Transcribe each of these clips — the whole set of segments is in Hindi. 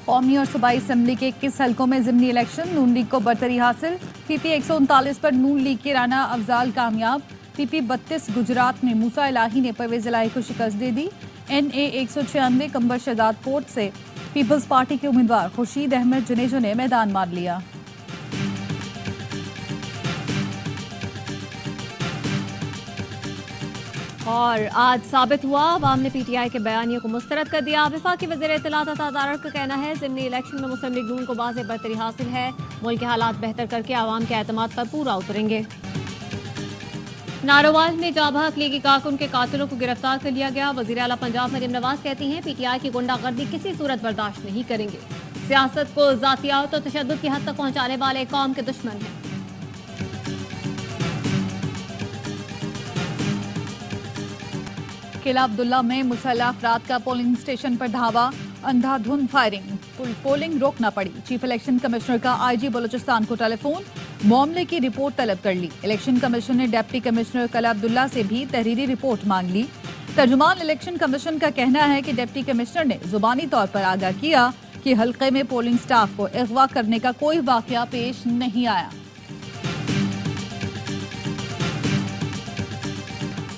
कौमी और सूबाई असेंबली के 21 हलकों में ज़िमनी इलेक्शन, नून लीग को बरतरी हासिल। पीपी 139 पर नून लीग के राना अफजाल कामयाब। पीपी 32 गुजरात में मूसा इलाही ने परवेज इलाही को शिकस्त दे दी। NA 196 कंबर शहजाद कोर्ट से पीपल्स पार्टी के उम्मीदवार खुर्शीद अहमद जुनेजो ने मैदान मार लिया। और आज साबित हुआ, अवाम ने PTI के बयानिए को मुस्तरद कर दिया। वफाकी वज़ीर इत्तलात अता तारक का कहना है ज़िमनी इलेक्शन में मुस्लिम लीग नून को वाज़ेह बरतरी हासिल है। मुल्क के हालात बेहतर करके अवाम के एतमाद पर पूरा उतरेंगे। नारोवाल में जाबहक लीगी कारकुन के कातिलों को गिरफ्तार कर लिया गया। वज़ीर आला पंजाब मरियम नवाज कहती हैं PTI की गुंडागर्दी किसी सूरत बर्दाश्त नहीं करेंगे। सियासत को ज़ातियात और तशद्दुद की हद तक पहुंचाने वाले कौम के दुश्मन हैं। किला अब्दुल्ला में मुसल्लह अफराद का पोलिंग स्टेशन पर धावा, अंधाधुंध फायरिंग, पोलिंग रोकना पड़ी। चीफ इलेक्शन कमिश्नर का IG बलूचिस्तान को टेलीफोन, मामले की रिपोर्ट तलब कर ली। इलेक्शन कमीशन ने डिप्टी कमिश्नर किला अब्दुल्ला से भी तहरीरी रिपोर्ट मांग ली। तर्जुमान इलेक्शन कमीशन का कहना है कि डिप्टी कमिश्नर ने जुबानी तौर पर आगाह किया कि हल्के में पोलिंग स्टाफ को अगवा करने का कोई वाकया पेश नहीं आया।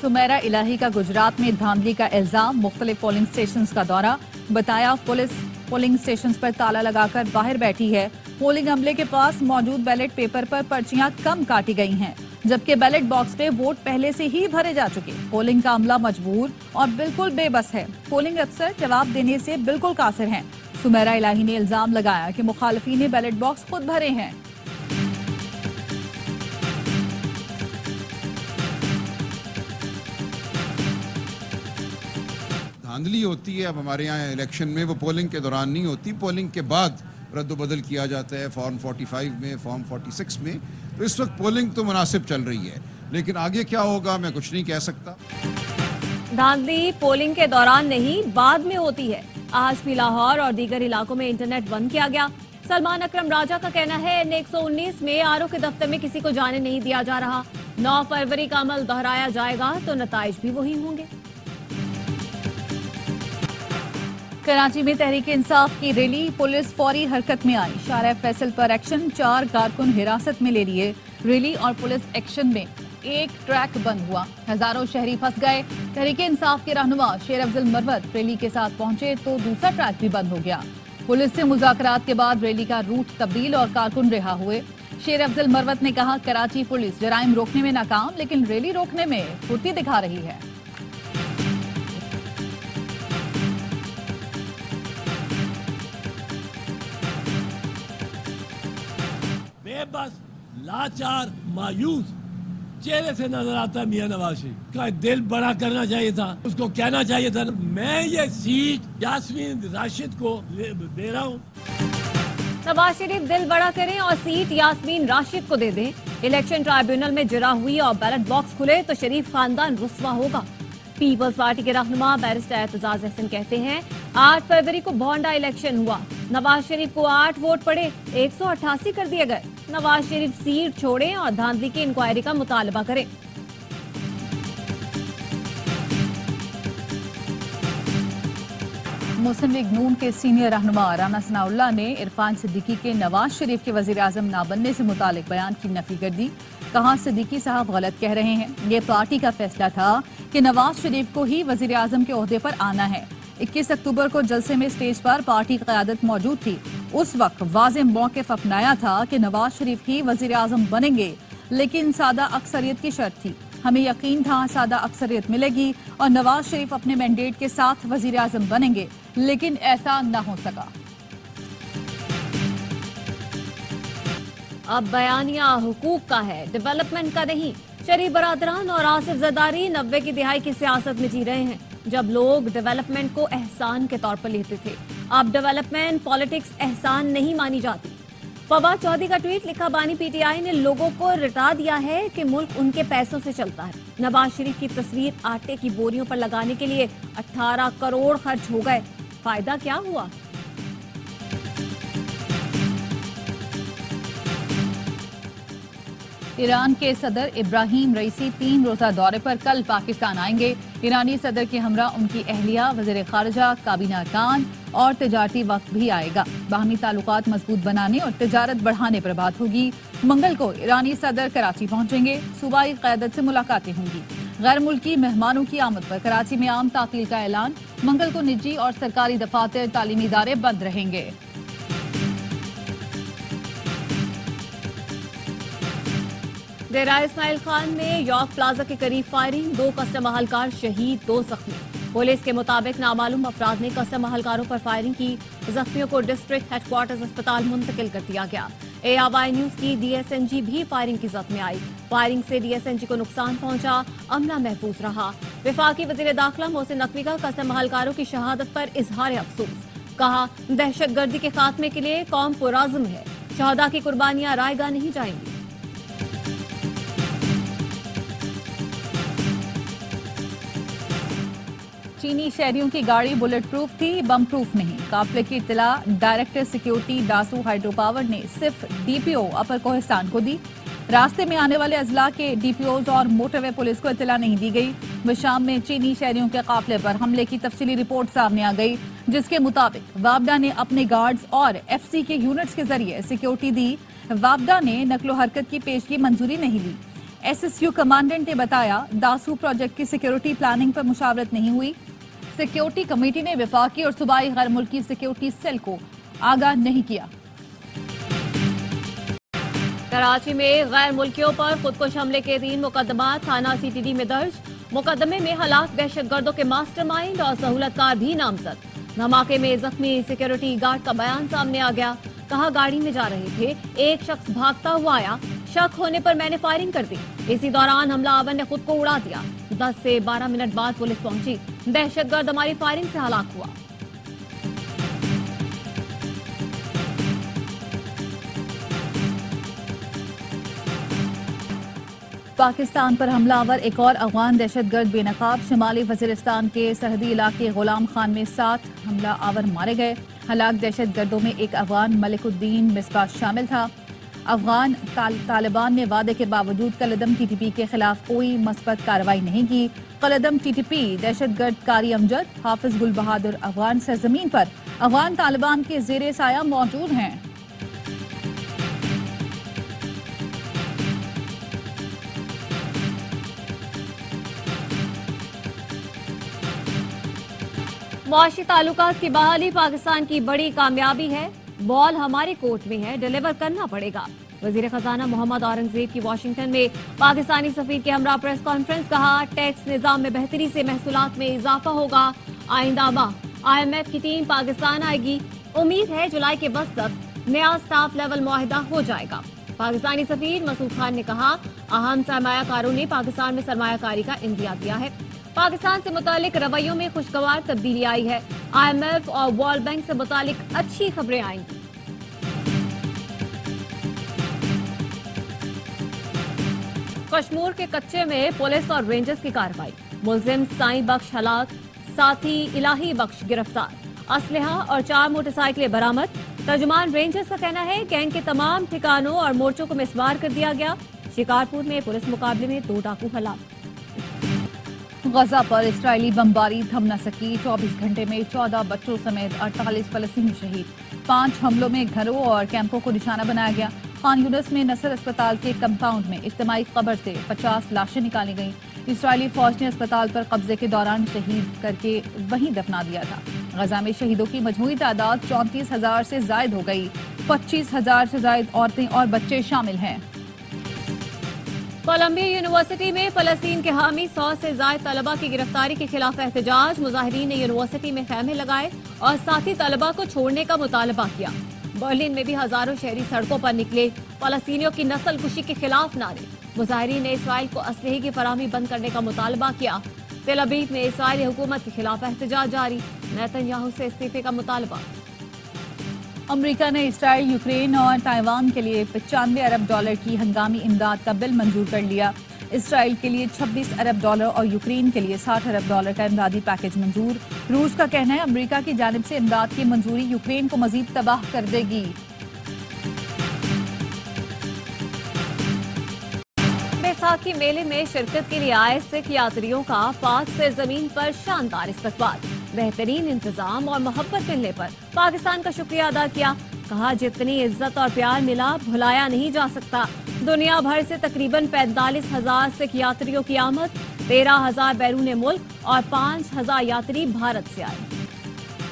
सुमेरा इलाही का गुजरात में धांधली का इल्जाम, मुख्तलिफ पोलिंग स्टेशन का दौरा, बताया पुलिस पोलिंग स्टेशन पर ताला लगाकर बाहर बैठी है। पोलिंग अमले के पास मौजूद बैलेट पेपर पर पर्चियां कम काटी गई हैं, जबकि बैलेट बॉक्स पे वोट पहले से ही भरे जा चुके। पोलिंग का अमला मजबूर और बिल्कुल बेबस है। पोलिंग अफसर जवाब देने से बिल्कुल कासिर हैं। सुमेरा इलाही ने इल्जाम लगाया कि मुखालफी ने बैलेट बॉक्स खुद भरे हैं। धांधली होती है अब हमारे यहाँ इलेक्शन में, वो पोलिंग के दौरान नहीं होती, पोलिंग के बाद रद्द-बदल किया जाता है फॉर्म 45 में, फॉर्म 46 में। तो इस वक्त पोलिंग तो मुनासिब चल रही है, लेकिन आगे क्या होगा मैं कुछ नहीं कह सकता। धांधली पोलिंग के दौरान नहीं, बाद में होती है। आज भी लाहौर और दीगर इलाकों में इंटरनेट बंद किया गया। सलमान अकरम राजा का कहना है NA 119 में RO के दफ्तर में किसी को जाने नहीं दिया जा रहा। 9 फरवरी का अमल दोहराया जाएगा तो नताइज भी वही होंगे। कराची में तहरीक इंसाफ की रैली, पुलिस फौरी हरकत में आई। शारा फैसल पर एक्शन, 4 कारकुन हिरासत में ले लिए। रैली और पुलिस एक्शन में एक ट्रैक बंद हुआ, हजारों शहरी फंस गए। तहरीक इंसाफ के रहनुमा शेर अफजल मरवत रैली के साथ पहुंचे तो दूसरा ट्रैक भी बंद हो गया। पुलिस से मुज़ाकरात के बाद रैली का रूट तब्दील और कारकुन रिहा हुए। शेर अफजल मरवत ने कहा कराची पुलिस जराइम रोकने में नाकाम, लेकिन रैली रोकने में फुर्ती दिखा रही है। बस लाचार मायूस चेहरे से नजर आता मियां नवाज शरीफ का दिल बड़ा करना चाहिए था, उसको कहना चाहिए था मैं ये सीट यास्मीन राशिद को दे रहा हूँ। नवाज शरीफ दिल बड़ा करें और सीट यास्मीन राशिद को दे दें। इलेक्शन ट्राइब्यूनल में जरा हुई और बैलेट बॉक्स खुले तो शरीफ खानदान रुस्वा होगा। पीपल्स पार्टी के रहनुमा बैरिस्टर एतजाज अहसन कहते हैं 8 फरवरी को भोंडा इलेक्शन हुआ, नवाज शरीफ को 8 वोट पड़े, 188 कर दिए गए। नवाज शरीफ सीट छोड़ें और धांधली की इंक्वायरी का मुतालबा करें। मुस्लिम लीग नून के सीनियर रहनुमा राना सनाउल्लाह ने इरफान सिद्दीकी के नवाज शरीफ के वजीर आजम ना बनने से मुतालिक बयान की नफी कर दी। कहा सिद्दीकी साहब गलत कह रहे हैं, ये पार्टी का फैसला था कि नवाज शरीफ को ही वजीर आजम के ओहदे पर आना है। 21 अक्टूबर को जलसे में स्टेज पर पार्टी की क़यादत मौजूद थी। उस वक्त वाज़ेह मौक़िफ़ अपनाया था कि नवाज शरीफ ही वजीर आजम बनेंगे, लेकिन सादा अक्सरियत की शर्त थी। हमें यकीन था सादा अक्सरियत मिलेगी और नवाज शरीफ अपने मैंडेट के साथ वजीर आजम बनेंगे, लेकिन ऐसा न हो सका। अब बयानिया हुकूक का है, डेवलपमेंट का नहीं। शरीफ बरादरान और आसिफ जरदारी 90 की दिहाई की सियासत में जी रहे हैं, जब लोग डेवलपमेंट को एहसान के तौर पर लेते थे। अब डेवलपमेंट पॉलिटिक्स एहसान नहीं मानी जाती। फवाद चौधरी का ट्वीट, लिखा बानी PTI ने लोगों को रटा दिया है कि मुल्क उनके पैसों से चलता है। नवाज शरीफ की तस्वीर आटे की बोरियों पर लगाने के लिए 18 करोड़ खर्च हो गए, फायदा क्या हुआ? ईरान के सदर इब्राहिम रईसी 3 रोजा दौरे पर कल पाकिस्तान आएंगे। ईरानी सदर के हमरा उनकी अहलिया, वज़ीर खारजा, काबीना कान और तिजारती वक्त भी आएगा। बाहमी ताल्लुकात मजबूत बनाने और तिजारत बढ़ाने पर बात होगी। मंगल को ईरानी सदर कराची पहुंचेंगे। सूबाई क़यादत से मुलाकातें होंगी। गैर मुल्की मेहमानों की आमद पर कराची में आम तातील का ऐलान। मंगल को निजी और सरकारी दफातर, तालीमी इदारे बंद रहेंगे। डेरा इस्माइल खान में यॉर्क प्लाजा के करीब फायरिंग, 2 कस्टम अहलकार शहीद, 2 जख्मी। पुलिस के मुताबिक नामालूम अफराद ने कस्टम अहलकारों पर फायरिंग की। जख्मियों को डिस्ट्रिक्ट हेडक्वार्टर्स अस्पताल मुंतकिल कर दिया गया। ARY न्यूज की DSNG भी फायरिंग की जद में आई। फायरिंग से DSNG को नुकसान पहुंचा, अमला महफूज रहा। वफाकी वजीर दाखिला मोहसिन नकवी का कस्टम अहलकारों की शहादत पर इजहार अफसोस। कहा, दहशतगर्दी के खात्मे के लिए कौम पुराज़्म है। शहदा की कुर्बानियां रायगा नहीं जाएंगी। चीनी शहरियों की गाड़ी बुलेट प्रूफ थी, बम प्रूफ नहीं। काफिले की इत्तला director security Dasu hydro power ने सिर्फ DPO अपर कोहिस्तान को दी। रास्ते में आने वाले अजला के DPOs और मोटरवे पुलिस को इत्तला नहीं दी गई। शाम में चीनी शहरियों के काफिले पर हमले की तफसीली रिपोर्ट सामने आ गई, जिसके मुताबिक वापडा ने अपने गार्ड्स और FC के यूनिट्स के जरिए सिक्योरिटी दी। वापडा ने नकलो हरकत की पेशगी मंजूरी नहीं ली। SSU कमांडेंट ने बताया, दासू प्रोजेक्ट की सिक्योरिटी प्लानिंग पर मुशावरत नहीं हुई। सिक्योरिटी कमेटी ने वफाकी और सूबाई गैर मुल्की सिक्योरिटी सेल को आगाह नहीं किया। कराची में गैर मुल्कियों पर खुदकुश हमले के 3 मुकदमा थाना CTD में दर्ज। मुकदमे में हलाक दहशतगर्दों के मास्टरमाइंड और सहूलतकार भी नामजद। धमाके में जख्मी सिक्योरिटी गार्ड का बयान सामने आ गया। कहा, गाड़ी में जा रहे थे, एक शख्स भागता हुआ आया, शक होने पर मैंने फायरिंग कर दी। इसी दौरान हमलावर ने खुद को उड़ा दिया। 10 से 12 मिनट बाद पुलिस पहुंची। दहशतगर्द हमारी फायरिंग से हलाक हुआ। पाकिस्तान पर हमलावर एक और अफगान दहशतगर्द बेनकाब। शिमाली वजीरिस्तान के सरहदी इलाके गुलाम खान में 7 हमला आवर मारे गए। हलाक दहशतगर्दों में एक अफगान मलिकुद्दीन मिसबाह शामिल था। अफगान तालिबान ने वादे के बावजूद कलदम TTP के खिलाफ कोई मस्बत कार्रवाई नहीं की। कलदम TTP दहशतगर्द कारी अमजद, हाफिज गुल बहादुर अफगान सरजमीन पर अफगान तालिबान के जेर साया मौजूद हैं। मुआशी ताल्लुकात की बहाली पाकिस्तान की बड़ी कामयाबी है। बॉल हमारे कोर्ट में है, डिलीवर करना पड़ेगा। वजीर खजाना मोहम्मद औरंगजेब की वाशिंगटन में पाकिस्तानी सफीर के हमरा प्रेस कॉन्फ्रेंस। कहा, टैक्स निजाम में बेहतरी से महसूलात में इजाफा होगा। आइंदा माह IMF की टीम पाकिस्तान आएगी। उम्मीद है जुलाई के बस तक नया स्टाफ लेवल मुआहिदा हो जाएगा। पाकिस्तानी सफीर मसूद खान ने कहा, अहम सरमायाकारों ने पाकिस्तान में सरमायाकारी का इंदिया दिया है। पाकिस्तान से मुतालिक रवैयों में खुशगवार तब्दीली आई है। IMF और वर्ल्ड बैंक से मुतालिक अच्छी खबरें आएंगी। कश्मीर के कच्चे में पुलिस और रेंजर्स की कार्रवाई। मुलजिम साईं बख्श हलाक, साथी इलाही बख्श गिरफ्तार। असलहा और 4 मोटरसाइकिलें बरामद। तर्जुमान रेंजर्स का कहना है, गैंग के तमाम ठिकानों और मोर्चों को मिसमार कर दिया गया। शिकारपुर में पुलिस मुकाबले में 2 डाकू हलाक। गजा पर इस्राएली बमबारी थम न सकी। 24 घंटे में 14 बच्चों समेत 48 फलस्तीनी शहीद। 5 हमलों में घरों और कैंपों को निशाना बनाया गया। खान यूनिस में नसर अस्पताल के कंपाउंड में इज्तिमाई कब्र से 50 लाशें निकाली गईं। इस्राएली फौज ने अस्पताल पर कब्जे के दौरान शहीद करके वहीं दफना दिया था। गजा में शहीदों की मजमूई तादाद 34,000 से जायद हो गई। 25,000 से जायद औरतें और बच्चे शामिल हैं। कोलंबिया यूनिवर्सिटी में फलस्तीन के हामी 100 से जायद तलबा की गिरफ्तारी के खिलाफ एहतजाज। मुजाहिरीन ने यूनिवर्सिटी में खैमे लगाए और साथी तलबा को छोड़ने का मुतालबा किया। बर्लिन में भी हजारों शहरी सड़कों पर निकले। फलस्तीनियों की नस्लकुशी के खिलाफ नारे। मुजाहिरीन ने इसराइल को असलहे की फराहमी बंद करने का मुतालबा किया। तेल अवीव में इसराइली हुकूमत के खिलाफ एहतजाज जारी। नेतन्याहू से इस्तीफे का मुतालबा। अमेरिका ने इसराइल, यूक्रेन और ताइवान के लिए $95 अरब की हंगामी इमदाद का बिल मंजूर कर लिया। इसराइल के लिए $26 अरब और यूक्रेन के लिए $60 अरब का इमदादी पैकेज मंजूर। रूस का कहना है, अमेरिका की जानिब से इमदाद की मंजूरी यूक्रेन को मजीद तबाह कर देगी। बैसाखी मेले में शिरकत के लिए आए सिख यात्रियों का पाक से जमीन पर शानदार इस्तकबाल, बेहतरीन इंतजाम और मोहब्बत मिलने पर पाकिस्तान का शुक्रिया अदा किया। कहा जितनी इज्जत और प्यार मिला भुलाया नहीं जा सकता। दुनिया भर से तकरीबन 45,000 सिख यात्रियों की आमद, 13,000 बैरून मुल्क और 5,000 यात्री भारत से आए।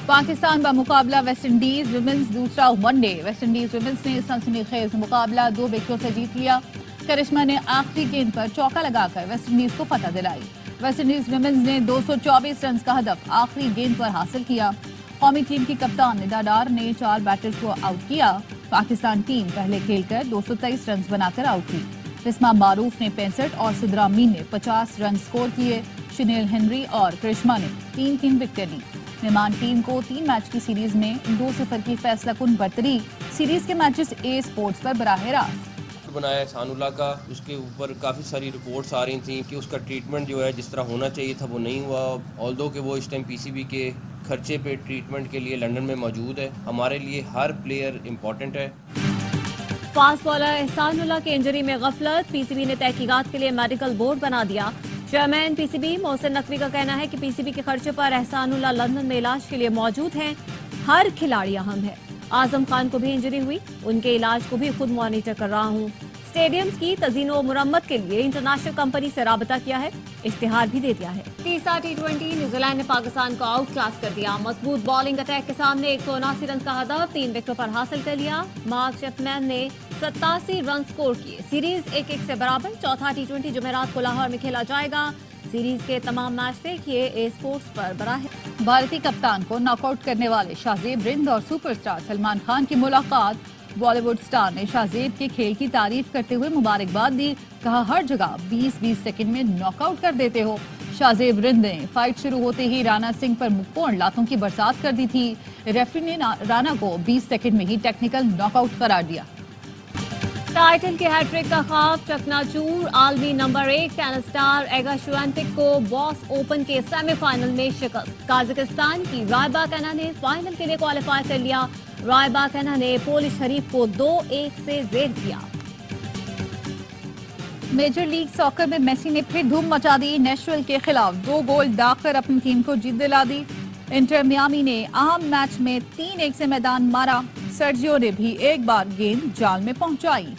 पाकिस्तान का मुकाबला वेस्ट इंडीज विमेंस दूसरा वनडे। वेस्ट इंडीज विमेंस ने सनसनीखेज मुकाबला 2 विकेटों से जीत लिया। करिश्मा ने आखिरी गेंद पर चौका लगाकर वेस्ट इंडीज को फतह दिलाई। वेस्ट इंडीज विमेंस ने 224 रन का हदफ आखिरी गेंद पर हासिल किया। कौमी टीम की कप्तान निदा डार ने 4 बैटर्स को आउट किया। पाकिस्तान टीम पहले खेलकर 223 रन बनाकर आउट हुई। बिस्मा मारूफ ने 65 और सिद्रा मीन ने 50 रन स्कोर किए। शनेल हेनरी और करिश्मा ने 3-3 विकेटें ली। मेहमान टीम को 3 मैच की सीरीज में 2-0 की फैसलाकुन बरतरी। सीरीज के मैचेस ए स्पोर्ट्स पर बराह रास्त बनाया एहसानुल्लाह का, उसके ऊपर काफ़ी सारी रिपोर्ट्स आ रही थी कि उसका ट्रीटमेंट जो है जिस तरह होना चाहिए था वो नहीं हुआ। ऑल्दो कि वो इस टाइम पीसीबी के खर्चे पे ट्रीटमेंट के लिए लंदन में मौजूद है। हमारे लिए हर प्लेयर इम्पोर्टेंट है। फास्ट बॉलर एहसानुल्लाह की इंजरी में गफलत, पीसीबी ने तहकीकात के लिए मेडिकल बोर्ड बना दिया। चेयरमैन पीसीबी मोहसिन नकवी का कहना है कि पीसीबी के खर्चे पर एहसानुल्लाह लंदन में इलाज के लिए मौजूद हैं। हर खिलाड़ी अहम है। आजम खान को भी इंजरी हुई, उनके इलाज को भी खुद मॉनिटर कर रहा हूँ। स्टेडियम्स की तज़ीनो और मुरम्मत के लिए इंटरनेशनल कंपनी से राबता किया है, इश्तिहार भी दे दिया है। तीसरा T20 न्यूजीलैंड ने पाकिस्तान को आउट क्लास कर दिया। मजबूत बॉलिंग अटैक के सामने 179 रन का हदफ 3 विकेटों पर हासिल कर लिया। मार्क चैपमैन ने 87 रन स्कोर किए। सीरीज 1-1 से बराबर। चौथा T20 जुमेरात को लाहौर में खेला जाएगा। सीरीज के तमाम मैच देखिए ए स्पोर्ट्स पर बराह। भारतीय कप्तान को नॉकआउट करने वाले शाहजेब रिंद और सुपरस्टार सलमान खान की मुलाकात। बॉलीवुड स्टार ने शाहजेब के खेल की तारीफ करते हुए मुबारकबाद दी। कहा हर जगह 20-20 सेकंड में नॉकआउट कर देते हो। शाहजेब रिंद ने फाइट शुरू होते ही राणा सिंह पर मुक्कोड़ लातों की बरसात कर दी थी। रेफरी ने राणा को 20 सेकंड में ही टेक्निकल नॉकआउट करार दिया। टाइटल के हैट्रिक का ख्वाब चकनाचूर। आलमी नंबर 1 टेनिस स्टार एगा श्वांटेक को बॉस ओपन के सेमीफाइनल में शिकस्त। काजाकिस्तान की रायबाकाना ने फाइनल के लिए क्वालिफाई कर लिया। रायबाकाना ने पोलिश हरीफ को 2-1 से जेर किया। मेजर लीग सॉकर में मेसी ने फिर धूम मचा दी। नेशनल के खिलाफ 2 गोल दागकर अपनी टीम को जीत दिला दी। इंटर मियामी ने अहम मैच में 3-1 से मैदान मारा। सर्जियो ने भी एक बार गेंद जाल में पहुंचाई।